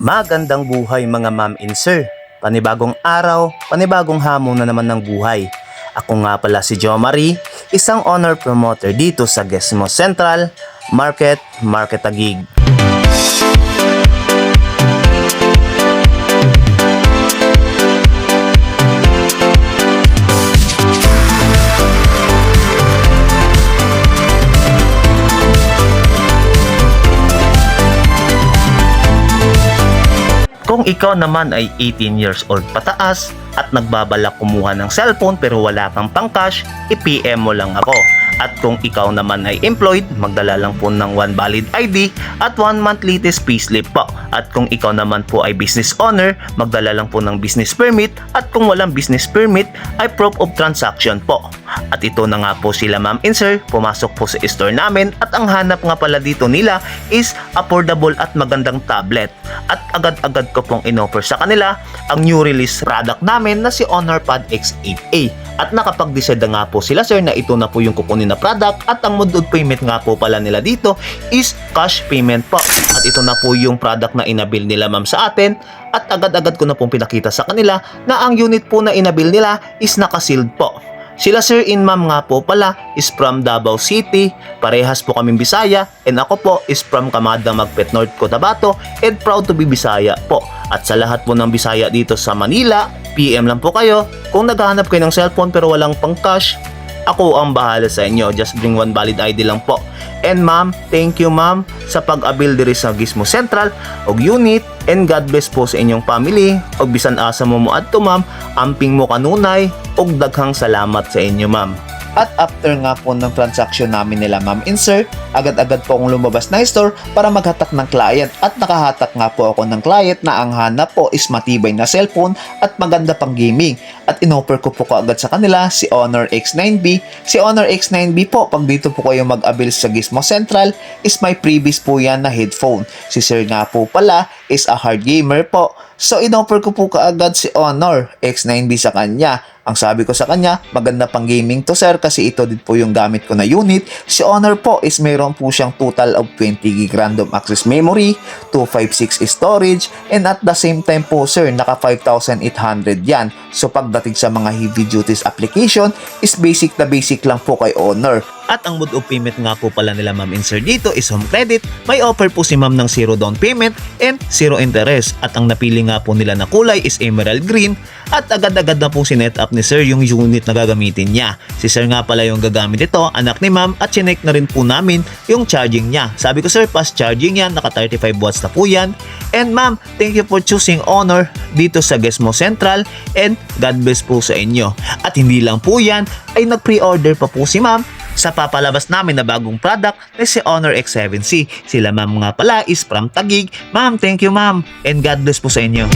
Magandang buhay mga ma'am and sir. Panibagong araw, panibagong hamon na naman ng buhay. Ako nga pala si Jo Marie, isang owner promoter dito sa Gesmo Central Market Taguig. Kung ikaw naman ay 18 years old pataas at nagbabalak kumuha ng cellphone pero wala kang pang-cash, i-PM mo lang ako. At kung ikaw naman ay employed, magdala lang po ng 1 valid ID at 1 month latest payslip po. At kung ikaw naman po ay business owner, magdala lang po ng business permit at kung walang business permit ay proof of transaction po. At ito na nga po sila ma'am and sir, pumasok po sa store namin at ang hanap nga pala dito nila is affordable at magandang tablet. At agad-agad ko pong inoffer sa kanila ang new release product namin na si HonorPad X8A. At nakapag-decide nga po sila sir na ito na po yung kukunin na product at ang mode of payment nga po pala nila dito is cash payment po. At ito na po yung product na inabil nila ma'am sa atin at agad-agad ko na pong pinakita sa kanila na ang unit po na inabil nila is nakasealed po. Sila sir in ma'am nga po pala is from Davao City, parehas po kaming Bisaya, and ako po is from Camarada Magpet North Cotabato and proud to be Bisaya po. At sa lahat po ng Bisaya dito sa Manila, PM lang po kayo kung naghahanap kayo ng cellphone pero walang pang cash. Ako ang bahala sa inyo, just bring 1 valid ID lang po. And ma'am, thank you ma'am sa pag-abil diri sa Gesmo Central og unit, and God bless po sa inyong family og bisan asa mo adto ma'am, amping mo kanunay og daghang salamat sa inyo ma'am. At after nga po ng transaction namin nila ma'am and sir, agad-agad po akong lumabas na store para maghatak ng client at nakahatak nga po ako ng client na ang hanap po is matibay na cellphone at maganda pang gaming. At inoffer ko po kaagad sa kanila si Honor X9B. Si Honor X9B po, pag dito po kayo mag-avail sa Gesmo Central is may previous po yan na headphone. Si sir nga po pala is a hard gamer po. So inoffer ko po kaagad si Honor X9B sa kanya. Ang sabi ko sa kanya, maganda pang gaming to sir kasi ito din po yung gamit ko na unit. Si Honor po is mayroon po siyang total of 20 GB random access memory, 256 storage, and at the same time po sir, naka 5,800 yan. So pagdating sa mga heavy duties application is basic na basic lang po kay Honor. At ang mode of payment nga po pala nila ma'am and sir dito is home credit. May offer po si ma'am ng 0 down payment and 0 interest. At ang napili nga po nila na kulay is emerald green. At agad-agad na po sinet up ni sir yung unit na gagamitin niya. Si sir nga pala yung gagamit ito, anak ni ma'am, at chinek na rin po namin yung charging niya. Sabi ko sir, fast charging yan, naka 35 watts na po yan. And ma'am, thank you for choosing Honor dito sa Gesmo Central and God bless po sa inyo. At hindi lang po yan, ay nag-pre-order pa po si ma'am sa papalabas namin na bagong product na si Honor X7C. Sila ma'am nga pala is from Taguig. Ma'am, thank you ma'am and God bless po sa inyo.